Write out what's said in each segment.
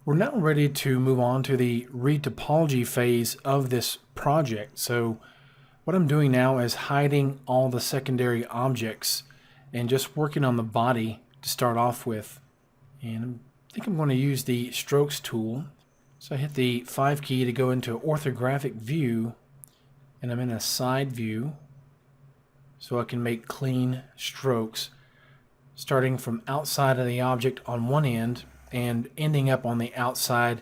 We're now ready to move on to the retopology phase of this project. So what I'm doing now is hiding all the secondary objects and just working on the body to start off with. And I think I'm going to use the strokes tool. So I hit the 5 key to go into orthographic view, and I'm in a side view so I can make clean strokes starting from outside of the object on one end and ending up on the outside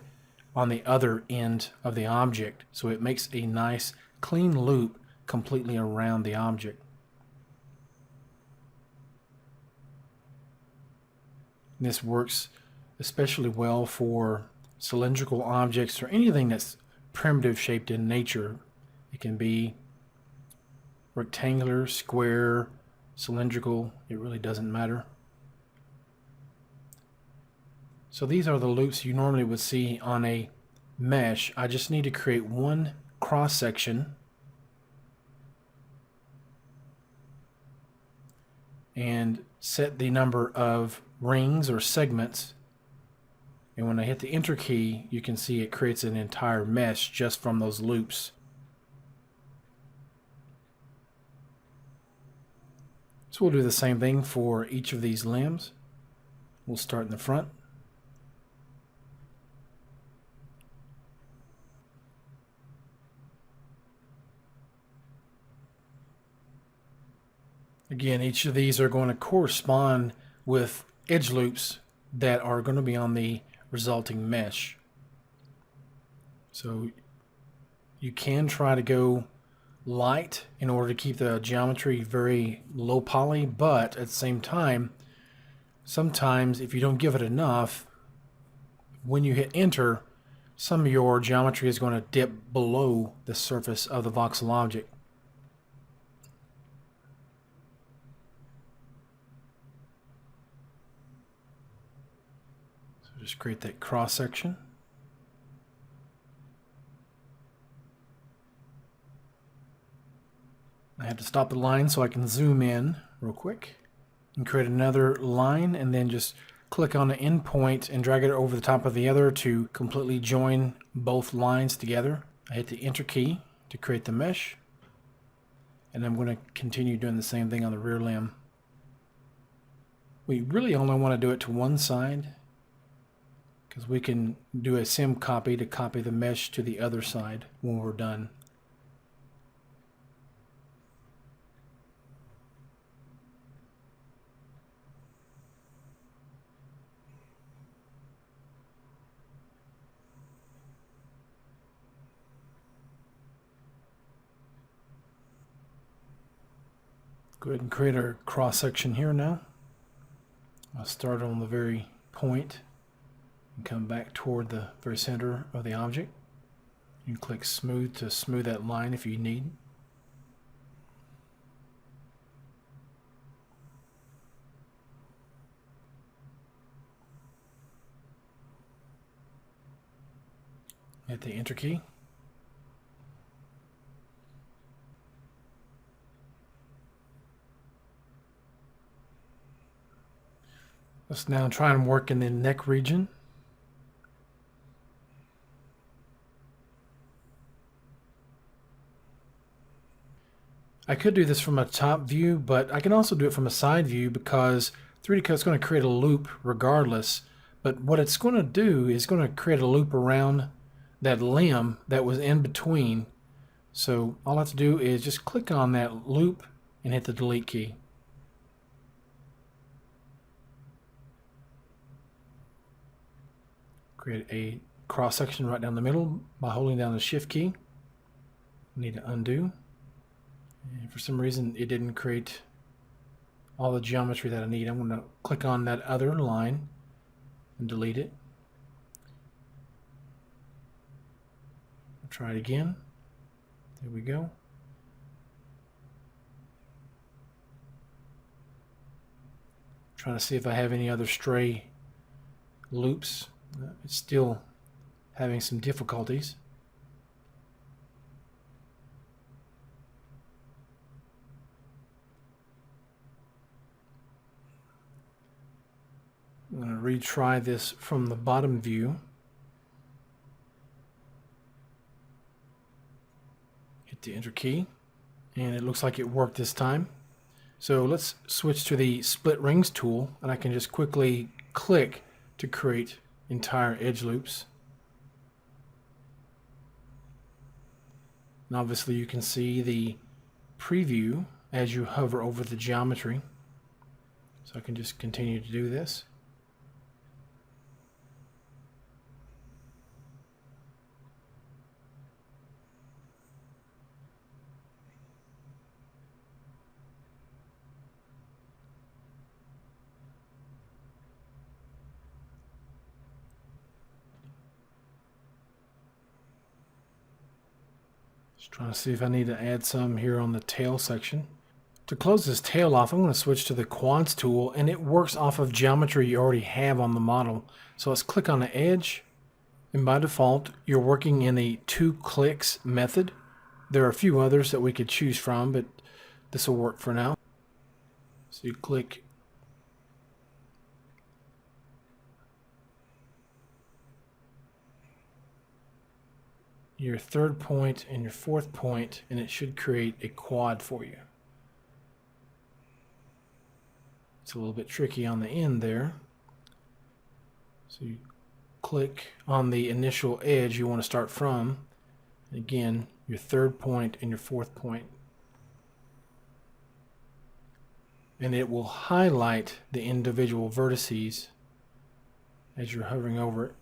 on the other end of the object. So it makes a nice clean loop completely around the object. This works especially well for cylindrical objects or anything that's primitive shaped in nature. It can be rectangular, square, cylindrical, it really doesn't matter. So these are the loops you normally would see on a mesh. I just need to create one cross section and set the number of rings or segments, and when I hit the enter key you can see it creates an entire mesh just from those loops. So we'll do the same thing for each of these limbs. We'll start in the front. Again, each of these are going to correspond with edge loops that are going to be on the resulting mesh. So you can try to go light in order to keep the geometry very low poly, but at the same time, sometimes if you don't give it enough, when you hit enter, some of your geometry is going to dip below the surface of the voxel object. So just create that cross section. I have to stop the line so I can zoom in real quick and create another line, and then just click on the end point and drag it over the top of the other to completely join both lines together. I hit the enter key to create the mesh, and I'm going to continue doing the same thing on the rear limb. We really only want to do it to one side because we can do a sim copy to copy the mesh to the other side when we're done. Go ahead and create our cross section here now. I'll start on the very point and come back toward the very center of the object. You can click smooth to smooth that line if you need. Hit the enter key. Let's now try and work in the neck region. I could do this from a top view, but I can also do it from a side view because 3D Cut is going to create a loop regardless. But what it's going to do is going to create a loop around that limb that was in between. So all I have to do is just click on that loop and hit the delete key. Create a cross section right down the middle by holding down the shift key. Need to undo. And for some reason it didn't create all the geometry that I need. I'm going to click on that other line and delete it. I'll try it again. There we go. Trying to see if I have any other stray loops. It's still having some difficulties. I'm going to retry this from the bottom view. the enter key, and it looks like it worked this time. So let's switch to the split rings tool, and I can just quickly click to create entire edge loops. And obviously you can see the preview as you hover over the geometry. So I can just continue to do this. Just trying to see if I need to add some here on the tail section. To close this tail off, I'm going to switch to the quads tool, and it works off of geometry you already have on the model. So let's click on the edge, and by default you're working in the 2 clicks method. There are a few others that we could choose from, but this will work for now. So you click your 3rd point and your 4th point, and it should create a quad for you. It's a little bit tricky on the end there. So you click on the initial edge you want to start from. Again, your 3rd point and your 4th point. And it will highlight the individual vertices as you're hovering over it.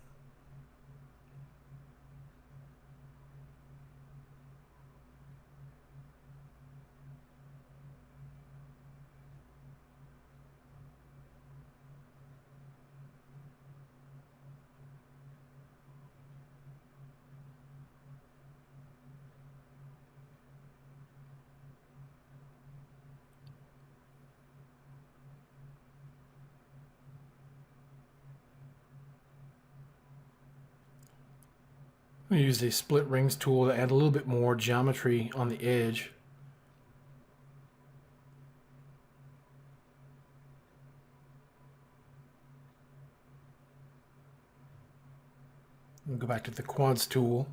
I'm going to use the split rings tool to add a little bit more geometry on the edge. I'll go back to the quads tool.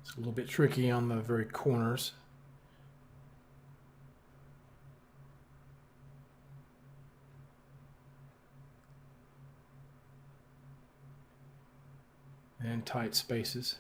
It's a little bit tricky on the very corners. And tight spaces.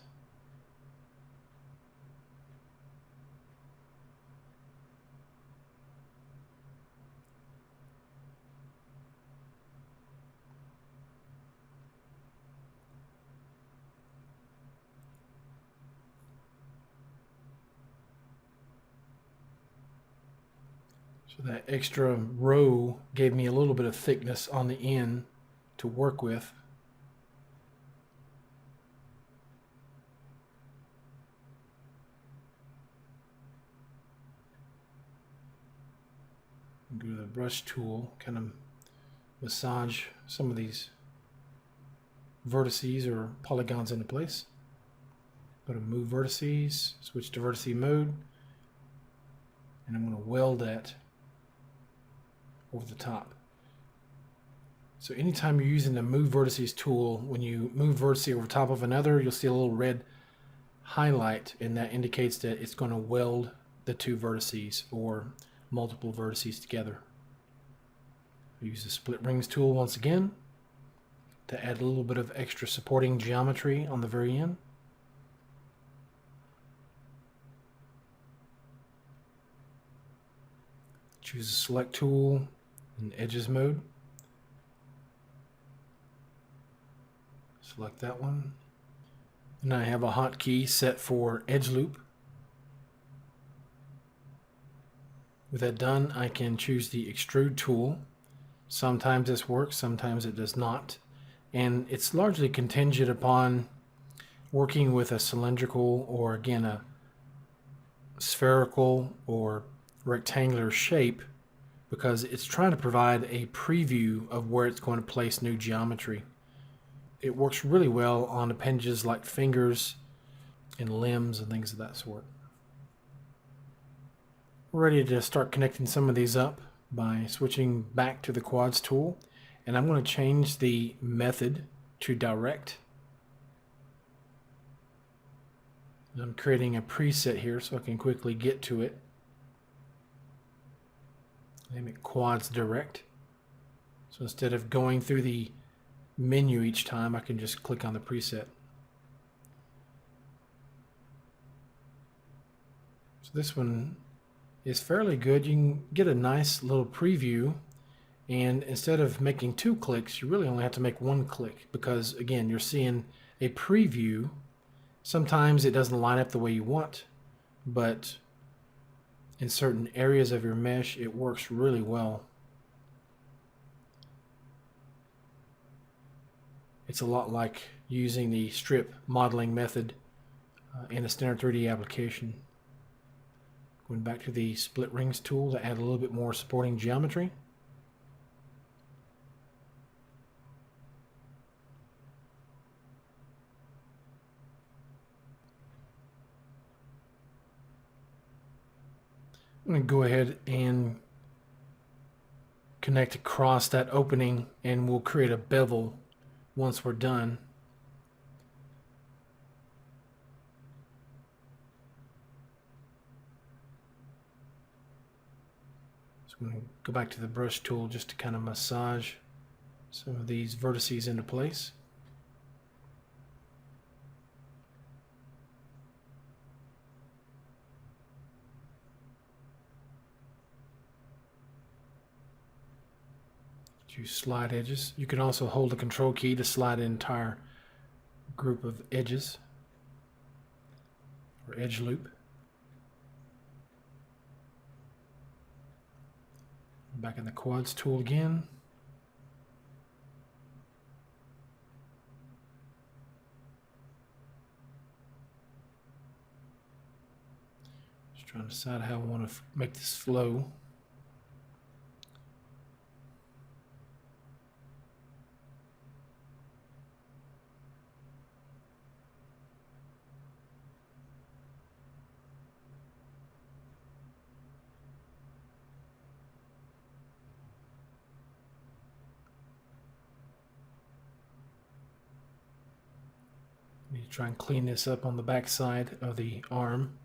So that extra row gave me a little bit of thickness on the end to work with. Go to the brush tool, kind of massage some of these vertices or polygons into place. Go to move vertices, switch to vertice mode, and I'm going to weld that over the top. So anytime you're using the move vertices tool, when you move vertice over top of another, you'll see a little red highlight, and that indicates that it's going to weld the 2 vertices or multiple vertices together. Use the split rings tool once again to add a little bit of extra supporting geometry on the very end. Choose the select tool in edges mode. Select that one. And I have a hotkey set for edge loop. With that done, I can choose the extrude tool. Sometimes this works, sometimes it does not. And it's largely contingent upon working with a cylindrical or, again, a spherical or rectangular shape, because it's trying to provide a preview of where it's going to place new geometry. It works really well on appendages like fingers and limbs and things of that sort. We're ready to start connecting some of these up by switching back to the quads tool, and I'm going to change the method to direct. I'm creating a preset here so I can quickly get to it. Name it quads direct. So instead of going through the menu each time, I can just click on the preset. So this one is fairly good. You can get a nice little preview, and instead of making 2 clicks, you really only have to make 1 click because, again, you're seeing a preview. Sometimes it doesn't line up the way you want, but in certain areas of your mesh, it works really well. It's a lot like using the strip modeling method in a standard 3D application. Going back to the split rings tool to add a little bit more supporting geometry. I'm going to go ahead and connect across that opening, and we'll create a bevel once we're done. So I'm going to go back to the brush tool just to kind of massage some of these vertices into place. Use slide edges. You can also hold the control key to slide an entire group of edges or edge loop. Back in the quads tool again. Just trying to decide how I want to make this flow. Need to try and clean this up on the back side of the arm.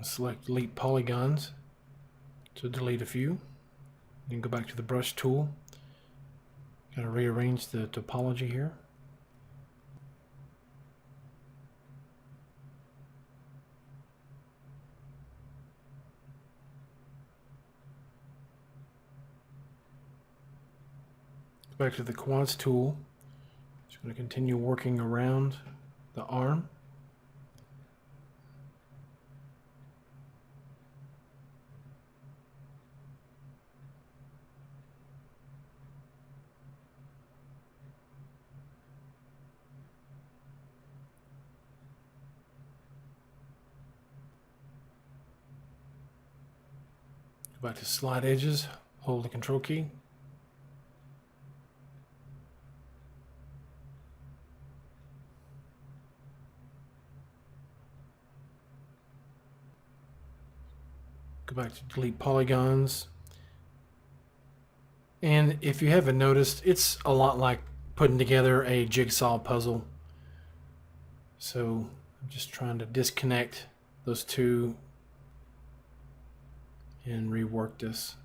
Select delete polygons to delete a few. Then go back to the brush tool. Kind of rearrange the topology here. Go back to the quads tool. Just going to continue working around the arm. Go back to slide edges, hold the control key. Go back to delete polygons. And if you haven't noticed, it's a lot like putting together a jigsaw puzzle. So I'm just trying to disconnect those two and rework this.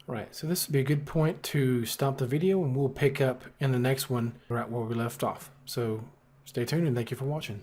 Right, so this would be a good point to stop the video, and we'll pick up in the next one right where we left off. So stay tuned and thank you for watching.